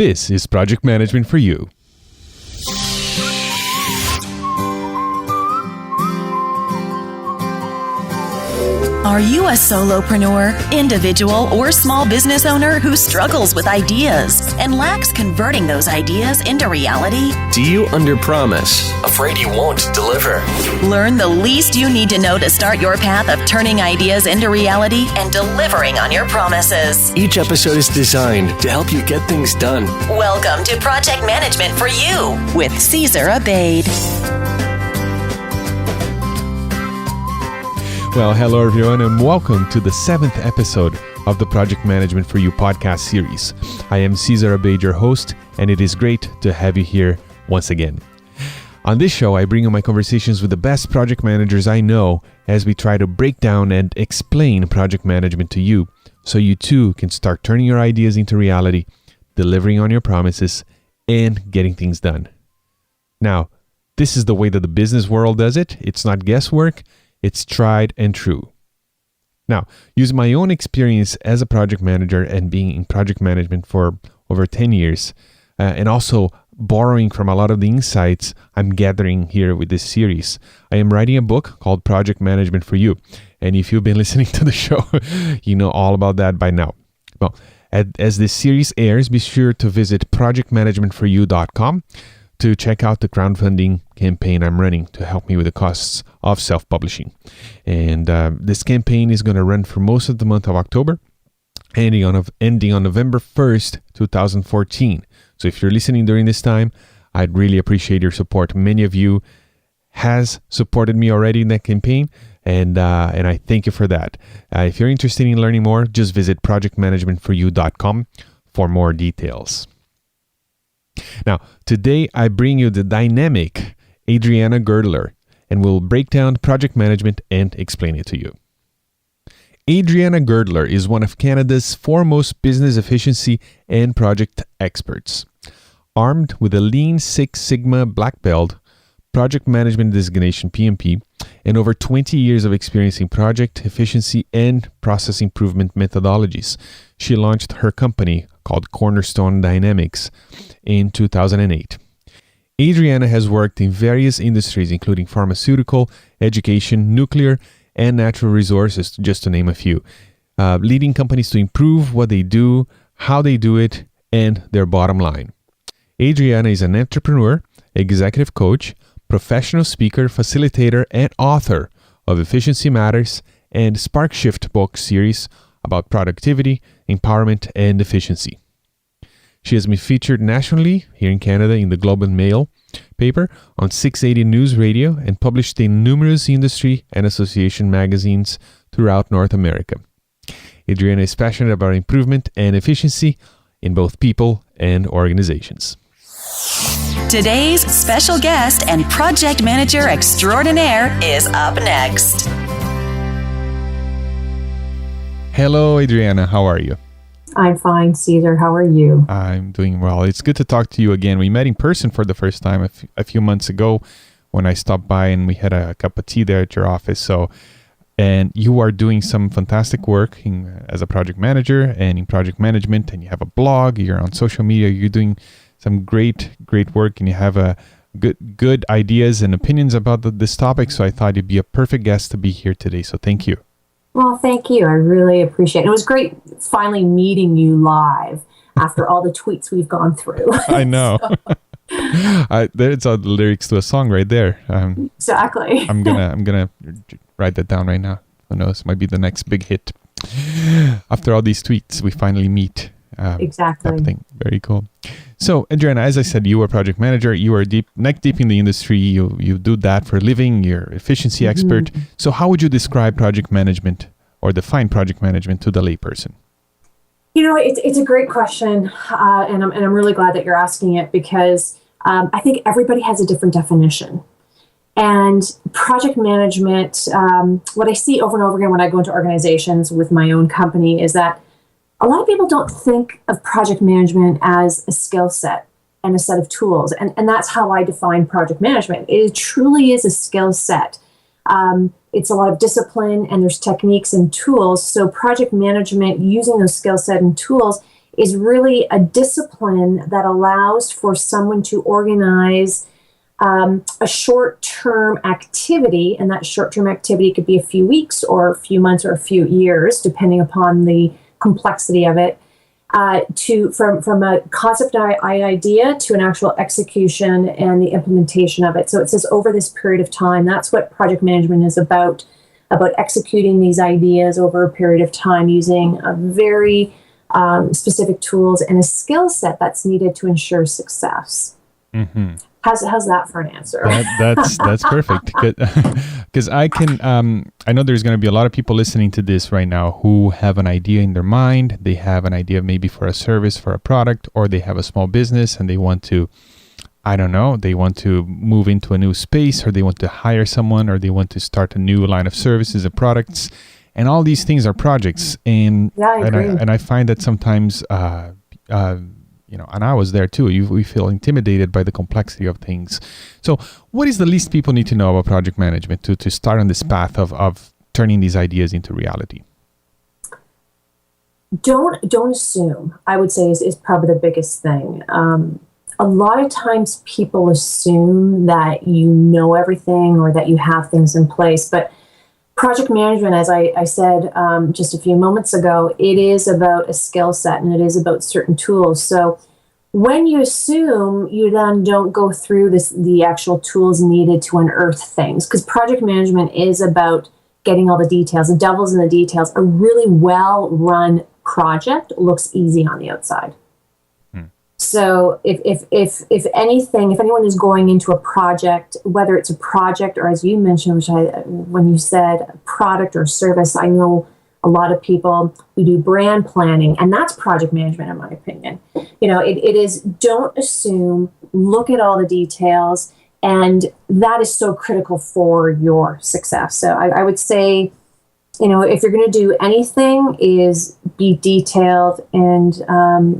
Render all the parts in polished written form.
This is Project Management for You. Are you a solopreneur, individual, or small business owner who struggles with ideas and lacks converting those ideas into reality? Do you underpromise, afraid you won't deliver? Learn the least you need to know to start your path of turning ideas into reality and delivering on your promises. Each episode is designed to help you get things done. Welcome to Project Management for You with Cesar Abade. Well, hello everyone, and welcome to the 7th episode of the Project Management for You podcast series. I am Cesar Abade, your host, and it is great to have you here once again. On this show, I bring you my conversations with the best project managers I know as we try to break down and explain project management to you so you too can start turning your ideas into reality, delivering on your promises, and getting things done. Now, this is the way that the business world does it. It's not guesswork. It's tried and true. Now, using my own experience as a project manager and being in project management for over 10 years, and also borrowing from a lot of the insights I'm gathering here with this series, I am writing a book called Project Management for You. And if you've been listening to the show, you know all about that by now. Well, as this series airs, be sure to visit projectmanagementforyou.com to check out the crowdfunding campaign I'm running to help me with the costs of self-publishing. And this campaign is going to run for most of the month of October, ending on November 1st, 2014. So if you're listening during this time, I'd really appreciate your support. Many of you has supported me already in that campaign, and I thank you for that. If you're interested in learning more, just visit projectmanagementforyou.com for more details. Now, today I bring you the dynamic Adriana Girdler, and we'll break down project management and explain it to you. Adriana Girdler is one of Canada's foremost business efficiency and project experts. Armed with a Lean Six Sigma Black Belt, Project Management Designation PMP, and over 20 years of experience in project efficiency and process improvement methodologies, she launched her company called Cornerstone Dynamics in 2008. Adriana has worked in various industries, including pharmaceutical, education, nuclear, and natural resources, just to name a few, leading companies to improve what they do, how they do it, and their bottom line. Adriana is an entrepreneur, executive coach, professional speaker, facilitator, and author of Efficiency Matters and Spark Shift book series about productivity, empowerment, and efficiency. She has been featured nationally here in Canada in the Globe and Mail paper, on 680 News Radio, and published in numerous industry and association magazines throughout North America. Adriana is passionate about improvement and efficiency in both people and organizations. Today's special guest and project manager extraordinaire is up next. Hello, Adriana. How are you? I'm fine, Cesar. How are you? I'm doing well. It's good to talk to you again. We met in person for the first time a few months ago when I stopped by and we had a cup of tea there at your office. And you are doing some fantastic work as a project manager and in project management, and you have a blog, you're on social media, you're doing some great work, and you have good ideas and opinions about this topic. So I thought you'd be a perfect guest to be here today. So thank you. Well, thank you. I really appreciate it. It was great finally meeting you live after all the tweets we've gone through. I know. There's lyrics to a song right there. Exactly. I'm gonna write that down right now. Who knows? Might be the next big hit. After all these tweets, we finally meet. Exactly. Happening. Very cool. So, Adriana, as I said, you are a project manager. You are neck deep in the industry. You do that for a living. You're an efficiency expert. So how would you describe project management or define project management to the layperson? You know, it's a great question, and I'm really glad that you're asking it, because I think everybody has a different definition. And project management, what I see over and over again when I go into organizations with my own company is that a lot of people don't think of project management as a skill set and a set of tools. And that's how I define project management. It truly is a skill set. It's a lot of discipline, and there's techniques and tools. So project management, using those skill set and tools, is really a discipline that allows for someone to organize a short-term activity, and that short-term activity could be a few weeks or a few months or a few years, depending upon the complexity of it, from a concept idea to an actual execution and the implementation of it. So it says over this period of time. That's what project management is about executing these ideas over a period of time using a very specific tools and a skill set that's needed to ensure success. Mm-hmm. How's that for an answer? That's perfect. Because I know there's going to be a lot of people listening to this right now who have an idea in their mind. They have an idea maybe for a service, for a product, or they have a small business and they want to, I don't know, they want to move into a new space, or they want to hire someone, or they want to start a new line of services and products. And all these things are projects. And yeah, I agree. And I find that sometimes, and I was there too, we feel intimidated by the complexity of things. So what is the least people need to know about project management to start on this path of turning these ideas into reality? Don't assume, I would say, is probably the biggest thing. A lot of times people assume that you know everything or that you have things in place, but project management, as I said just a few moments ago, it is about a skill set and it is about certain tools. So when you assume, you then don't go through the actual tools needed to unearth things, because project management is about getting all the details. The devil's in the details. A really well-run project looks easy on the outside. So if anything, if anyone is going into a project, whether it's a project or, as you mentioned, when you said product or service, I know a lot of people, we do brand planning, and that's project management, in my opinion. It is, don't assume, look at all the details, and that is so critical for your success. So I would say, if you're going to do anything, is be detailed and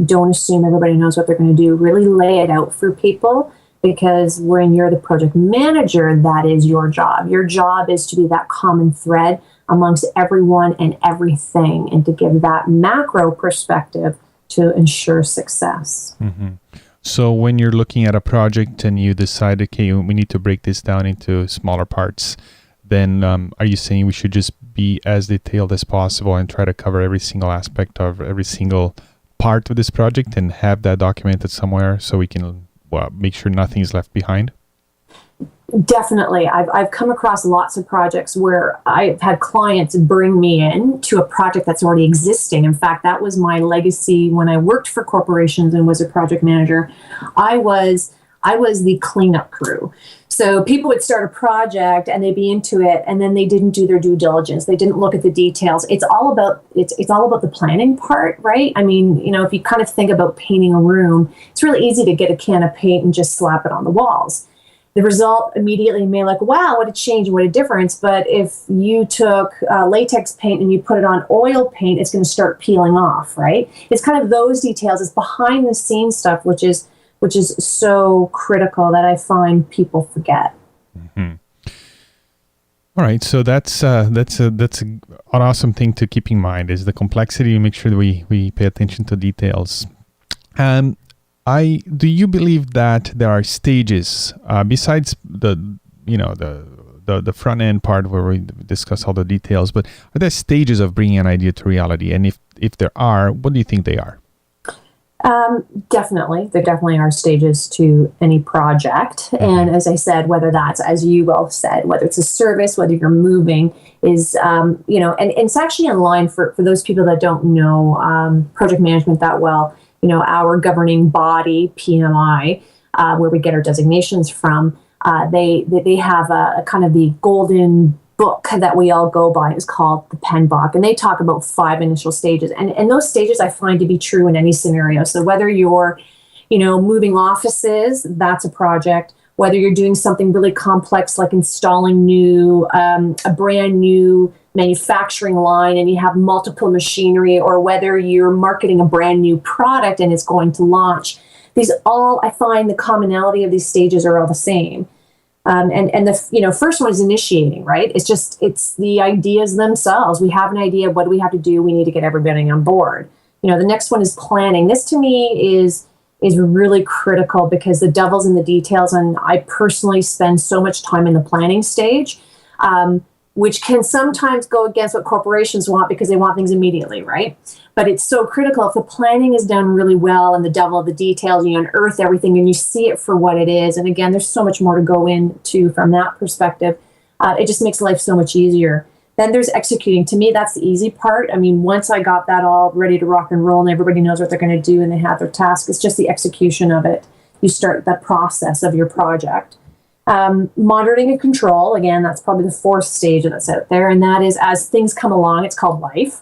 don't assume everybody knows what they're going to do. Really lay it out for people, because when you're the project manager, that is your job. Your job is to be that common thread amongst everyone and everything, and to give that macro perspective to ensure success. Mm-hmm. So when you're looking at a project and you decide, okay, we need to break this down into smaller parts, then are you saying we should just be as detailed as possible and try to cover every single aspect of every single part of this project and have that documented somewhere so we can make sure nothing is left behind? Definitely. I've come across lots of projects where I've had clients bring me in to a project that's already existing. In fact, that was my legacy when I worked for corporations and was a project manager. I was the cleanup crew. So people would start a project and they'd be into it, and then they didn't do their due diligence. They didn't look at the details. It's all about the planning part, right? I mean, if you kind of think about painting a room, it's really easy to get a can of paint and just slap it on the walls. The result immediately may like, wow, what a change, what a difference. But if you took latex paint and you put it on oil paint, it's going to start peeling off, right? It's kind of those details. It's behind the scenes stuff, which is so critical that I find people forget. Mm-hmm. All right, so that's an awesome thing to keep in mind, is the complexity. Make sure that we pay attention to details. Do you believe that there are stages besides the front end part where we discuss all the details, but are there stages of bringing an idea to reality? And if there are, what do you think they are? Definitely. There definitely are stages to any project. Mm-hmm. And as I said, whether that's, as you well said, whether it's a service, whether you're moving, is, and it's actually in line for those people that don't know project management that well. Our governing body, PMI, where we get our designations from, they have a kind of the golden book that we all go by. It's called the PMBOK, and they talk about 5 initial stages. And those stages I find to be true in any scenario. So whether you're, moving offices, that's a project. Whether you're doing something really complex like installing a brand new manufacturing line and you have multiple machinery, or whether you're marketing a brand new product and it's going to launch, I find the commonality of these stages are all the same. And the first one is initiating, right? It's the ideas themselves. We have an idea of what do we have to do. We need to get everybody on board. The next one is planning. This to me is really critical because the devil's in the details, and I personally spend so much time in the planning stage, which can sometimes go against what corporations want because they want things immediately, right? But it's so critical. If the planning is done really well and the devil of the details, you unearth everything and you see it for what it is. And again, there's so much more to go into from that perspective. It just makes life so much easier. Then there's executing. To me, that's the easy part. I mean, once I got that all ready to rock and roll and everybody knows what they're going to do and they have their task, it's just the execution of it. You start the process of your project. Monitoring and control, again, that's probably the fourth stage that's out there. And that is as things come along, it's called life.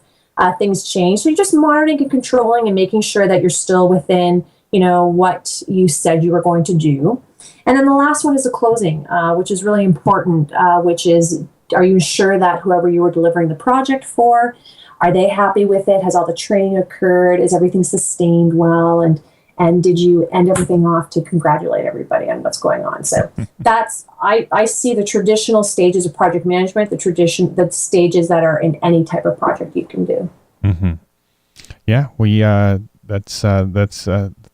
Things change. So you're just monitoring and controlling and making sure that you're still within, what you said you were going to do. And then the last one is the closing, which is really important, which is, are you sure that whoever you were delivering the project for, are they happy with it? Has all the training occurred? Is everything sustained well? And did you end everything off to congratulate everybody on what's going on? So that's, I see the traditional stages of project management, the stages that are in any type of project you can do. Mm-hmm. Yeah, that's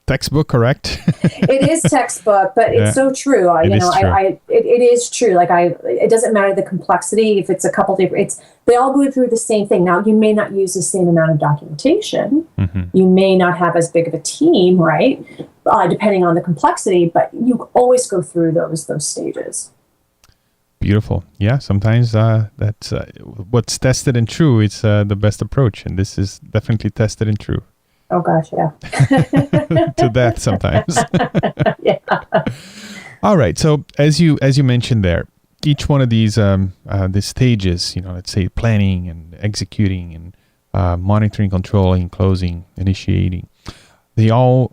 textbook, correct? It is textbook, but it's so true. It is true. Like it doesn't matter the complexity. If it's a couple different, they all go through the same thing. Now, you may not use the same amount of documentation. Mm-hmm. You may not have as big of a team, right? Depending on the complexity, but you always go through those stages. Beautiful. Yeah, sometimes that's what's tested and true. It's the best approach, and this is definitely tested and true. Oh gosh, yeah. To death sometimes. Yeah. All right. So as you mentioned there, each one of these stages, let's say planning and executing and monitoring, controlling, closing, initiating, they all,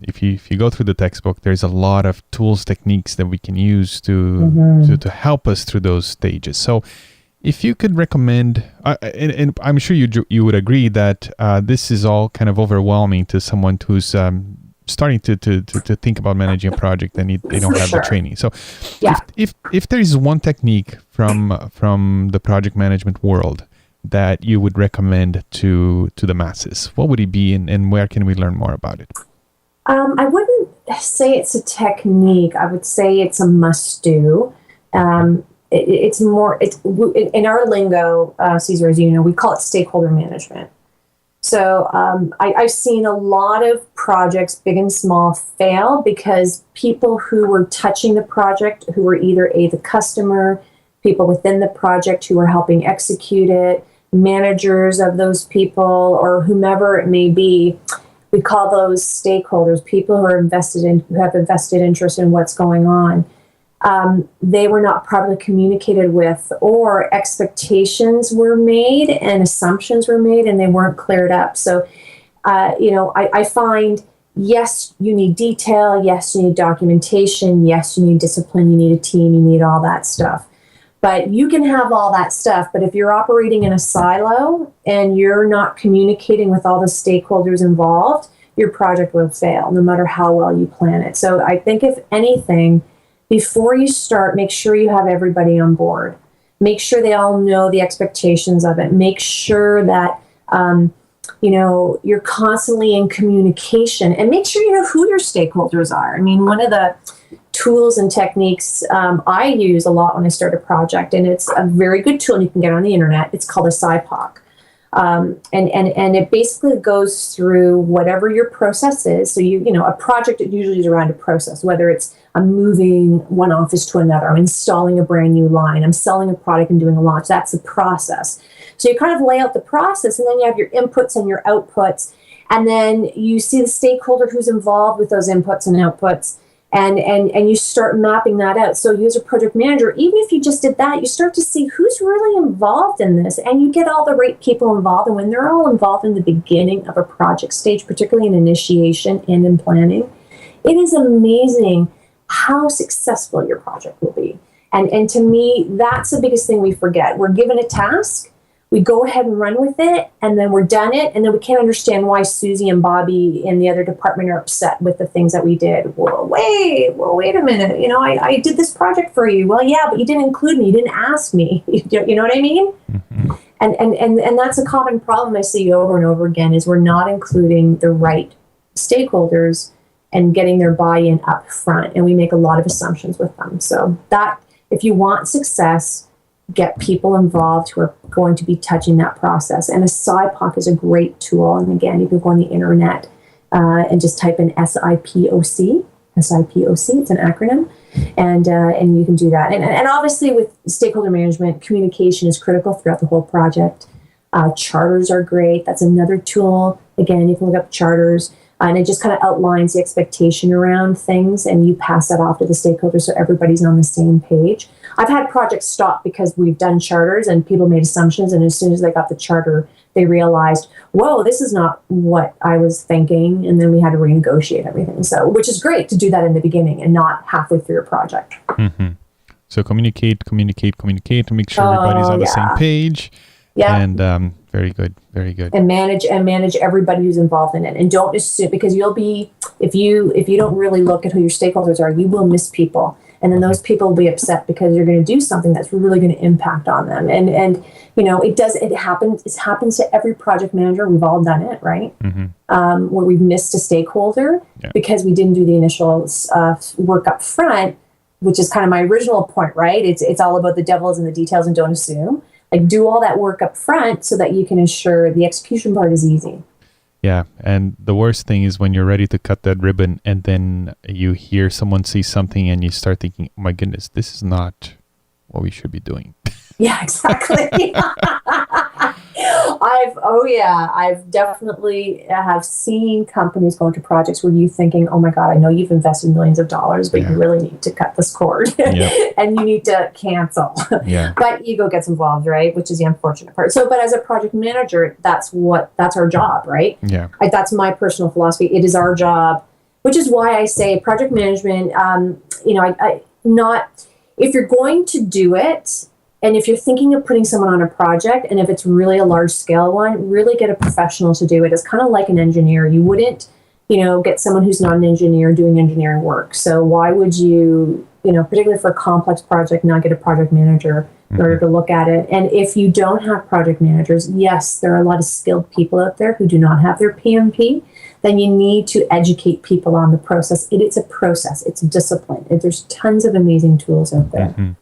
if you go through the textbook, there's a lot of tools, techniques that we can use to help us through those stages. So if you could recommend, and I'm sure you would agree that this is all kind of overwhelming to someone who's starting to think about managing a project and they don't have the training. So if there is one technique from the project management world that you would recommend to the masses, what would it be, and where can we learn more about it? I wouldn't say it's a technique. I would say it's a must-do. It's in our lingo, Cesar, as you know, we call it stakeholder management. So I've seen a lot of projects, big and small, fail because people who were touching the project, who were either the customer, people within the project who were helping execute it, managers of those people, or whomever it may be, we call those stakeholders, people who have invested interest in what's going on. They were not properly communicated with, or expectations were made and assumptions were made and they weren't cleared up. So, I find, yes, you need detail. Yes, you need documentation. Yes, you need discipline. You need a team. You need all that stuff. But you can have all that stuff. But if you're operating in a silo and you're not communicating with all the stakeholders involved, your project will fail, no matter how well you plan it. So I think, if anything, before you start, make sure you have everybody on board. Make sure they all know the expectations of it. Make sure that, you're constantly in communication, and make sure you know who your stakeholders are. I mean, one of the tools and techniques I use a lot when I start a project, and it's a very good tool and you can get on the internet. It's called a SIPOC. And it basically goes through whatever your process is. So a project, it usually is around a process, whether it's I'm moving one office to another, I'm installing a brand new line, I'm selling a product and doing a launch. That's the process. So you kind of lay out the process, and then you have your inputs and your outputs, and then you see the stakeholder who's involved with those inputs and outputs. And you start mapping that out. So you as a project manager, even if you just did that, you start to see who's really involved in this, and you get all the right people involved. And when they're all involved in the beginning of a project stage, particularly in initiation and in planning, it is amazing how successful your project will be. And to me, that's the biggest thing we forget. We're given a task, we go ahead and run with it, and then we're done it, and then we can't understand why Susie and Bobby in the other department are upset with the things that we did. Well, wait a minute. I did this project for you. Well, yeah, but you didn't include me. You didn't ask me. You know what I mean? Mm-hmm. And that's a common problem I see over and over again is we're not including the right stakeholders and getting their buy-in up front. And we make a lot of assumptions with them. So that if you want success, get people involved who are going to be touching that process. And a SIPOC is a great tool. And again, you can go on the internet and just type in SIPOC. SIPOC, it's an acronym. And you can do that. And obviously with stakeholder management, communication is critical throughout the whole project. Charters are great. That's another tool. Again, you can look up charters. And it just kind of outlines the expectation around things, and you pass that off to the stakeholders so everybody's on the same page. I've had projects stop because we've done charters and people made assumptions, and as soon as they got the charter, they realized, whoa, this is not what I was thinking, and then we had to renegotiate everything. So, which is great to do that in the beginning and not halfway through a project. Mm-hmm. So communicate to make sure everybody's on the same page. Yeah. And very good. And manage everybody who's involved in it. And don't assume, because you'll be, if you don't really look at who your stakeholders are, you will miss people. And then those people will be upset because you're going to do something that's really going to impact on them. And you know, it happens to every project manager. We've all done it, right? Mm-hmm. Where we've missed a stakeholder because we didn't do the initial work up front, which is kind of my original point, right? It's all about the devil's in the details and don't assume. Like, do all that work up front so that you can ensure the execution part is easy. Yeah. And the worst thing is when you're ready to cut that ribbon and then you hear someone say something and you start thinking, oh my goodness, this is not what we should be doing. Yeah, exactly. I've definitely have seen companies go into projects where you're thinking, oh my God, I know you've invested millions of dollars, but you really need to cut this cord and you need to cancel. Yeah. But ego gets involved, right? Which is the unfortunate part. So, but as a project manager, that's our job, right? Yeah. That's my personal philosophy. It is our job, which is why I say project management, if you're going to do it, and if you're thinking of putting someone on a project, and if it's really a large scale one, really get a professional to do it. It's kind of like an engineer. You wouldn't, get someone who's not an engineer doing engineering work. So why would you, particularly for a complex project, not get a project manager in order to look at it? And if you don't have project managers, yes, there are a lot of skilled people out there who do not have their PMP. Then you need to educate people on the process. It's a process. It's a discipline. There's tons of amazing tools out there. Mm-hmm.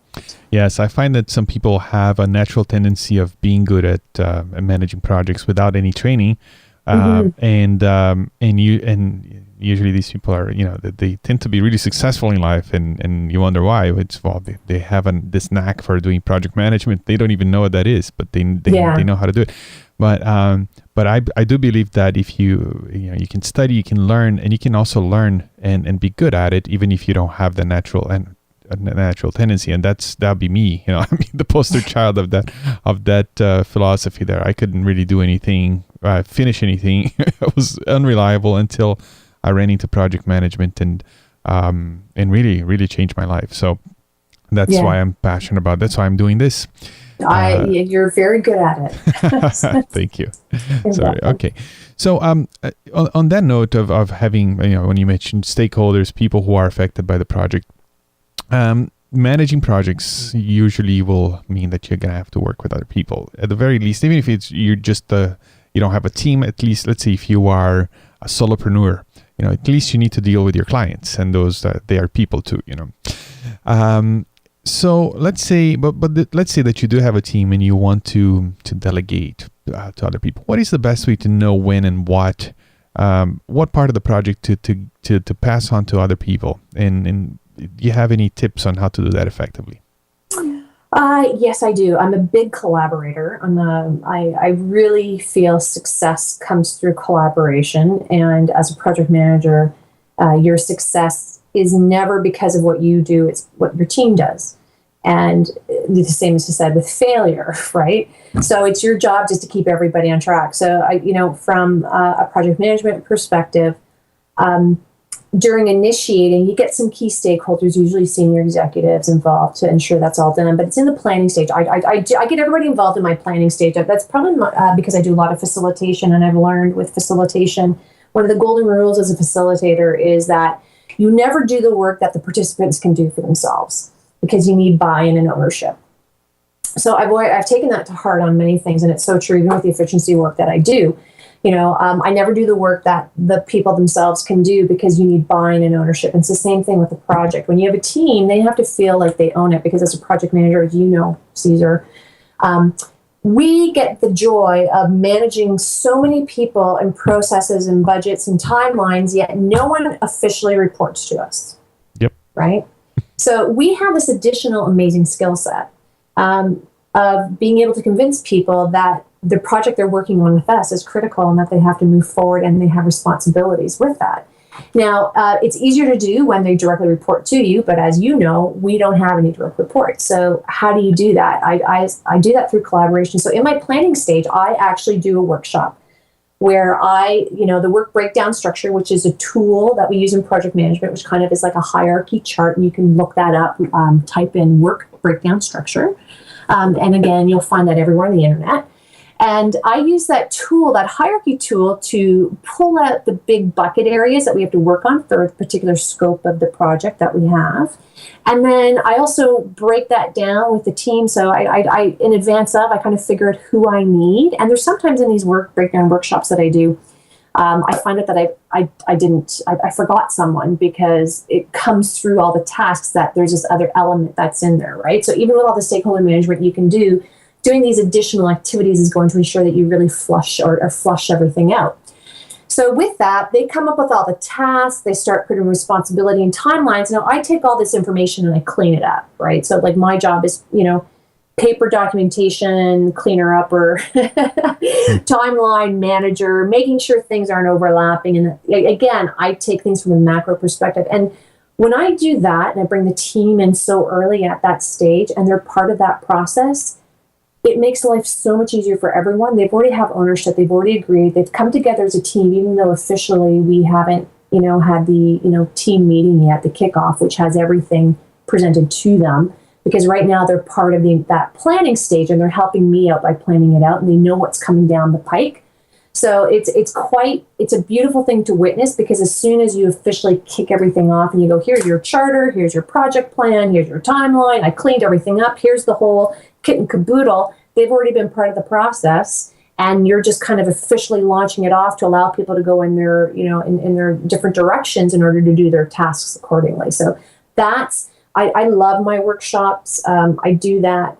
Yes, I find that some people have a natural tendency of being good at managing projects without any training, and usually these people are, they tend to be really successful in life, and you wonder why. They have this knack for doing project management. They don't even know what that is, but they know how to do it. But I do believe that if you can study, you can learn, and you can also learn and be good at it, even if you don't have the natural tendency, and that'd be me. The poster child of that philosophy there. I couldn't really do anything, finish anything. I was unreliable until I ran into project management and really, really changed my life. So that's why I'm passionate about it. That's why I'm doing this. You're very good at it. Thank you. Sorry. Okay. So on that note of having, when you mentioned stakeholders, people who are affected by the project, managing projects usually will mean that you're going to have to work with other people. At the very least, even if you're just you don't have a team, at least, let's say if you are a solopreneur, at least you need to deal with your clients, and those they are people too, So let's say, let's say that you do have a team and you want to delegate to other people. What is the best way to know when and what part of the project to pass on to other people? And do you have any tips on how to do that effectively? Yes, I do. I'm a big collaborator. I really feel success comes through collaboration. And as a project manager, your success is never because of what you do, it's what your team does. And the same as you said with failure, right? So it's your job just to keep everybody on track. So from a project management perspective, during initiating, you get some key stakeholders, usually senior executives, involved to ensure that's all done. But it's in the planning stage. I get everybody involved in my planning stage. That's probably because I do a lot of facilitation, and I've learned with facilitation, one of the golden rules as a facilitator is that you never do the work that the participants can do for themselves, because you need buy-in and ownership. So I've taken that to heart on many things, and it's so true even with the efficiency work that I do. I never do the work that the people themselves can do because you need buy-in and ownership. And it's the same thing with the project. When you have a team, they have to feel like they own it, because as a project manager, as you know, Caesar, we get the joy of managing so many people and processes and budgets and timelines, yet no one officially reports to us. Yep. Right? So we have this additional amazing skill set of being able to convince people that the project they're working on with us is critical and that they have to move forward and they have responsibilities with that. Now, it's easier to do when they directly report to you, but as you know, we don't have any direct reports. So how do you do that? I do that through collaboration. So in my planning stage, I actually do a workshop where the work breakdown structure, which is a tool that we use in project management, which kind of is like a hierarchy chart, and you can look that up, type in work breakdown structure. And again, you'll find that everywhere on the internet. And I use that tool, that hierarchy tool, to pull out the big bucket areas that we have to work on for a particular scope of the project that we have. And then I also break that down with the team. So I in advance of, I kind of figure out who I need. And there's sometimes in these work breakdown workshops that I do, I find out that I forgot someone, because it comes through all the tasks that there's this other element that's in there, right? So even with all the stakeholder management you can do, doing these additional activities is going to ensure that you really flush everything out. So with that, they come up with all the tasks, they start putting responsibility and timelines. Now I take all this information and I clean it up, right? So like my job is, paper documentation, cleaner upper, timeline manager, making sure things aren't overlapping. And again, I take things from a macro perspective. And when I do that and I bring the team in so early at that stage and they're part of that process, it makes life so much easier for everyone. They've already have ownership. They've already agreed. They've come together as a team, even though officially we haven't, had the, team meeting yet, the kickoff, which has everything presented to them. Because right now they're part of that planning stage and they're helping me out by planning it out, and they know what's coming down the pike. So it's a beautiful thing to witness, because as soon as you officially kick everything off and you go, here's your charter, here's your project plan, here's your timeline, I cleaned everything up, here's the whole kit and caboodle, they've already been part of the process, and you're just kind of officially launching it off to allow people to go in their, in their different directions in order to do their tasks accordingly. So I love my workshops. I do that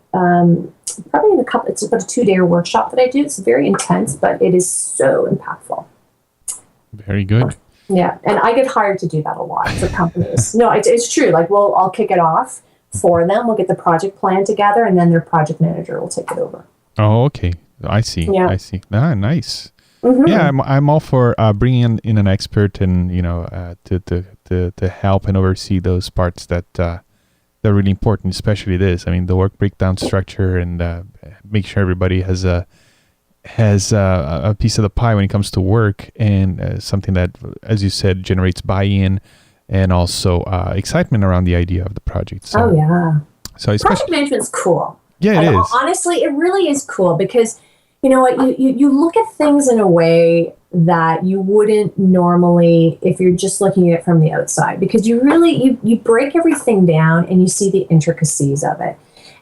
probably it's about a 2-day workshop that I do. It's very intense, but it is so impactful. Very good. Yeah. And I get hired to do that a lot for companies. No, it's true. Like, I'll kick it off for them. We'll get the project plan together, and then their project manager will take it over. Oh, okay. I see. Yeah. I see. Nice. Mm-hmm. Yeah, I'm all for bringing in an expert and, to help and oversee those parts that they're really important, especially this. I mean, the work breakdown structure, and make sure everybody has a piece of the pie when it comes to work, and something that, as you said, generates buy-in and also excitement around the idea of the project. So, oh yeah. So project management's cool. Yeah, it is. Honestly, it really is cool, because you know what, you look at things in a way that you wouldn't normally if you're just looking at it from the outside, because you really you break everything down and you see the intricacies of it,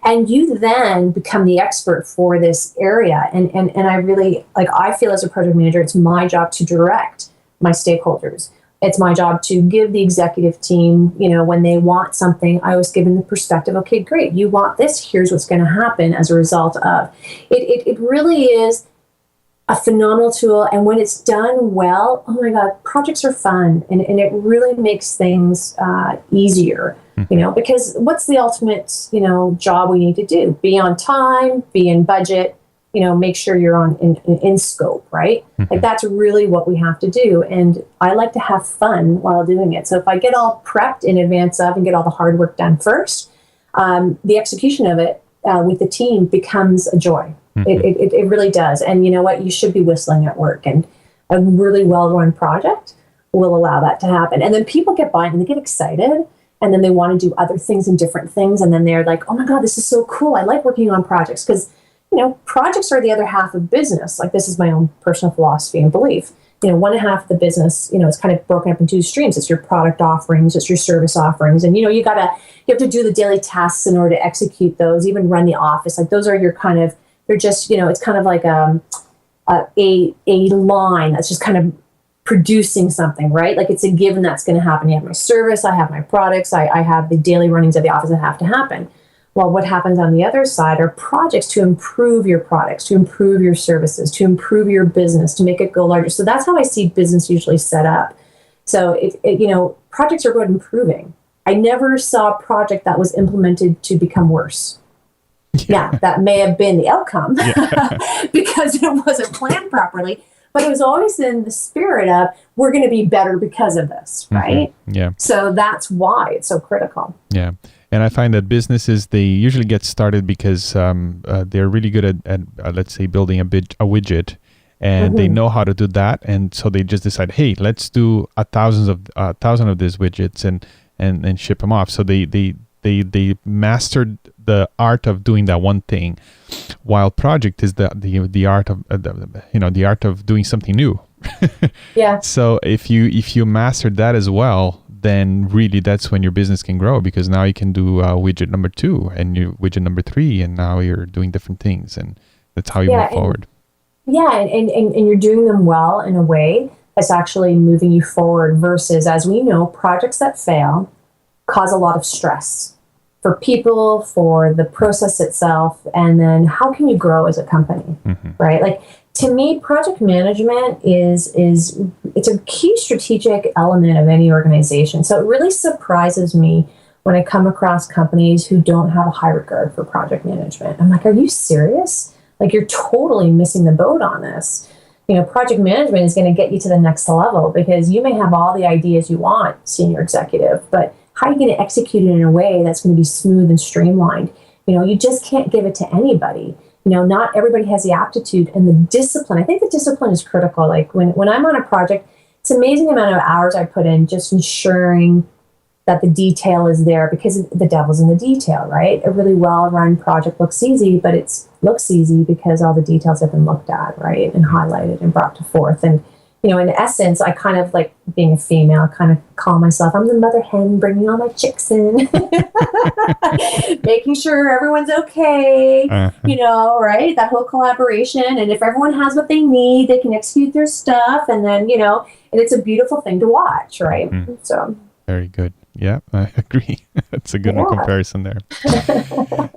and you then become the expert for this area. And I really, I feel as a project manager, it's my job to direct my stakeholders. It's my job to give the executive team, when they want something, I was given the perspective, okay, great, you want this, here's what's going to happen as a result of. It really is a phenomenal tool. And when it's done well, oh my God, projects are fun. And it really makes things easier, because what's the ultimate, job we need to do? Be on time, be in budget, make sure you're in scope, right? Mm-hmm. That's really what we have to do. And I like to have fun while doing it. So if I get all prepped in advance of and get all the hard work done first, the execution of it with the team becomes a joy. Mm-hmm. It really does. And you know what? You should be whistling at work. And a really well-run project will allow that to happen. And then people get by and they get excited. And then they want to do other things and different things. And then they're like, oh my God, this is so cool. I like working on projects, because projects are the other half of business. This is my own personal philosophy and belief. one half of the business, it's kind of broken up into two streams. It's your product offerings, it's your service offerings. And, you have to do the daily tasks in order to execute those, even run the office. Like those are your kind of, they're just, it's kind of like a line that's just kind of producing something, right? Like it's a given that's going to happen. You have my service, I have my products, I have the daily runnings of the office that have to happen. Well, what happens on the other side are projects to improve your products, to improve your services, to improve your business, to make it go larger. So that's how I see business usually set up. So projects are about improving. I never saw a project that was implemented to become worse. Yeah, that may have been the outcome because it wasn't planned properly. But it was always in the spirit of, we're going to be better because of this, right? Mm-hmm. Yeah. So that's why it's so critical. Yeah. And I find that businesses, they usually get started because they're really good at let's say, building a widget, and they know how to do that. And so they just decide, hey, let's do 1,000 of these widgets and ship them off. So they mastered the art of doing that one thing, while project is the art of the art of doing something new. Yeah. So if you mastered that as well, then really that's when your business can grow, because now you can do widget number 2 and widget number 3, and now you're doing different things, and that's how you move forward. And you're doing them well in a way that's actually moving you forward, versus, as we know, projects that fail cause a lot of stress for people, for the process itself, and then how can you grow as a company, right? Like, to me, project management it's a key strategic element of any organization. So it really surprises me when I come across companies who don't have a high regard for project management. I'm like, are you serious? Like, you're totally missing the boat on this. Project management is going to get you to the next level, because you may have all the ideas you want, senior executive, but how are you going to execute it in a way that's going to be smooth and streamlined? You just can't give it to anybody. Not everybody has the aptitude and the discipline. I think the discipline is critical. Like when I'm on a project, it's an amazing amount of hours I put in just ensuring that the detail is there, because the devil's in the detail, right? A really well-run project looks easy, but it looks easy because all the details have been looked at, right, and highlighted and brought to forth. And in essence, I kind of, like, being a female, kind of call myself, I'm the mother hen bringing all my chicks in, making sure everyone's okay, right? That whole collaboration. And if everyone has what they need, they can execute their stuff. And then, and it's a beautiful thing to watch, right? So. Very good. Yeah, I agree. That's a good comparison there.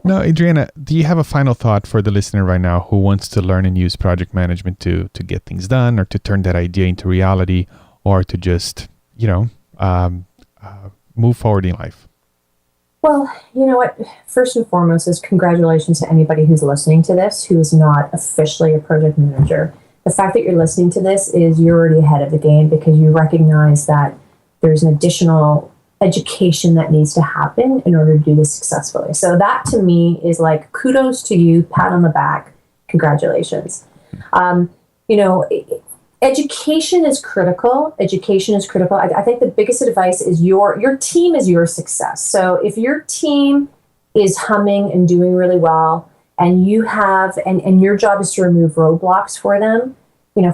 Now, Adriana, do you have a final thought for the listener right now who wants to learn and use project management to get things done, or to turn that idea into reality, or to just, move forward in life? Well, you know what? First and foremost is congratulations to anybody who's listening to this who is not officially a project manager. The fact that you're listening to this is you're already ahead of the game, because you recognize that there's an additional education that needs to happen in order to do this successfully. So that, to me, is like, kudos to you, pat on the back, congratulations. Education is critical. I think the biggest advice is your team is your success. So if your team is humming and doing really well, and you have, and your job is to remove roadblocks for them,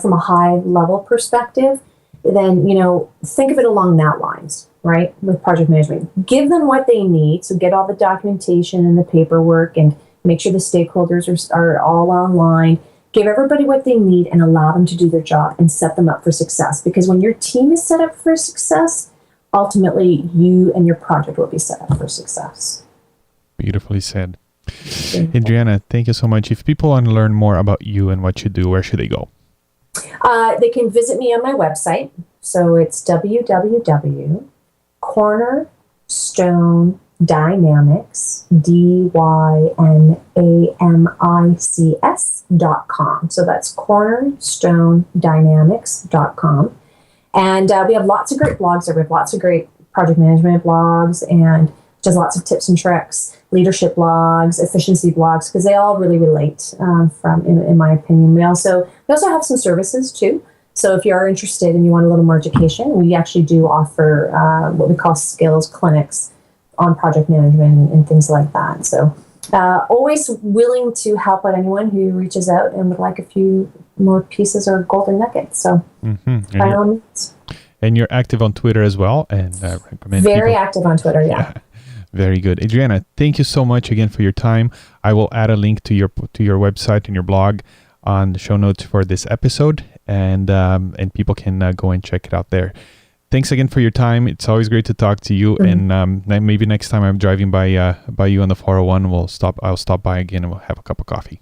from a high level perspective, then, think of it along that lines, right? With project management, give them what they need. So get all the documentation and the paperwork, and make sure the stakeholders are all online. Give everybody what they need and allow them to do their job and set them up for success. Because when your team is set up for success, ultimately you and your project will be set up for success. Beautifully said. Adriana, thank you so much. If people want to learn more about you and what you do, where should they go? They can visit me on my website. So it's www.cornerstonedynamics, DYNAMICS.com. So that's cornerstonedynamics.com. And we have lots of great blogs there. We have lots of great project management blogs, and just lots of tips and tricks, leadership blogs, efficiency blogs, because they all really relate in my opinion. We also have some services too. So if you are interested and you want a little more education, we actually do offer what we call skills clinics on project management and things like that. So always willing to help out anyone who reaches out and would like a few more pieces or golden nuggets. So by all means. And you're active on Twitter as well, and recommend very active on Twitter. Yeah. Very good. Adriana, thank you so much again for your time. I will add a link to your website and your blog on the show notes for this episode, and people can go and check it out there. Thanks again for your time. It's always great to talk to you. And maybe next time I'm driving by you on the 401, I'll stop by again and we'll have a cup of coffee.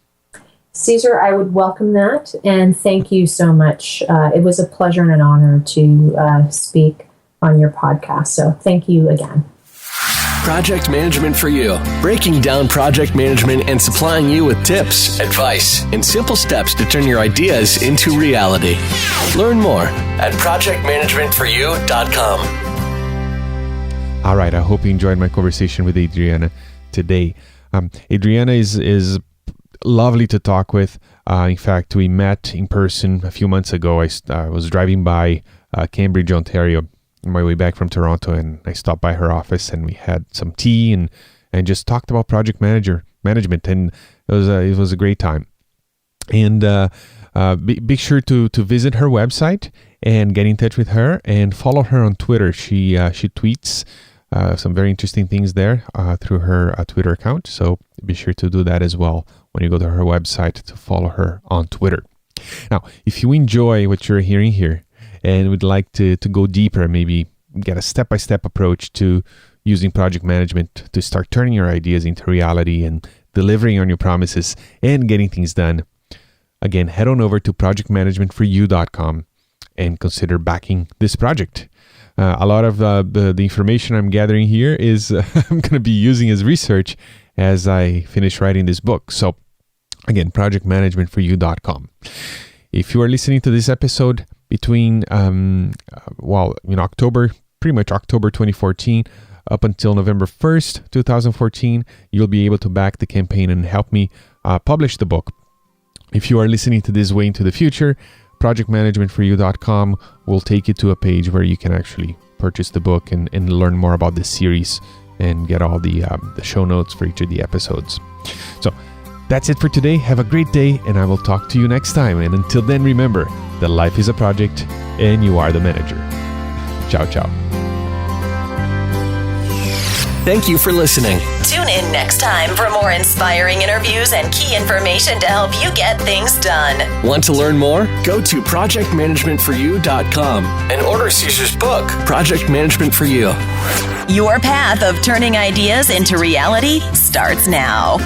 Caesar, I would welcome that. And thank you so much. It was a pleasure and an honor to speak on your podcast. So thank you again. Project Management for You, breaking down project management and supplying you with tips, advice, and simple steps to turn your ideas into reality. Learn more at projectmanagementforyou.com. All right, I hope you enjoyed my conversation with Adriana today. Adriana is lovely to talk with. In fact, we met in person a few months ago. I was driving by Cambridge, Ontario, on my way back from Toronto, and I stopped by her office and we had some tea and just talked about project management, and it was a great time. And be sure to visit her website and get in touch with her and follow her on Twitter. She tweets some very interesting things there through her Twitter account. So be sure to do that as well when you go to her website, to follow her on Twitter. Now, if you enjoy what you're hearing here and would like to go deeper, maybe get a step-by-step approach to using project management to start turning your ideas into reality and delivering on your promises and getting things done, again, head on over to projectmanagementforyou.com and consider backing this project. A lot of the information I'm gathering here is I'm going to be using as research as I finish writing this book. So again, projectmanagementforyou.com. If you are listening to this episode between October 2014 up until November 1st, 2014, you'll be able to back the campaign and help me publish the book. If you are listening to this way into the future, projectmanagementforyou.com will take you to a page where you can actually purchase the book and learn more about this series and get all the show notes for each of the episodes. So that's it for today. Have a great day, and I will talk to you next time. And until then, remember that life is a project and you are the manager. Ciao, ciao. Thank you for listening. Tune in next time for more inspiring interviews and key information to help you get things done. Want to learn more? Go to projectmanagementforyou.com and order Caesar's book, Project Management for You. Your path of turning ideas into reality starts now.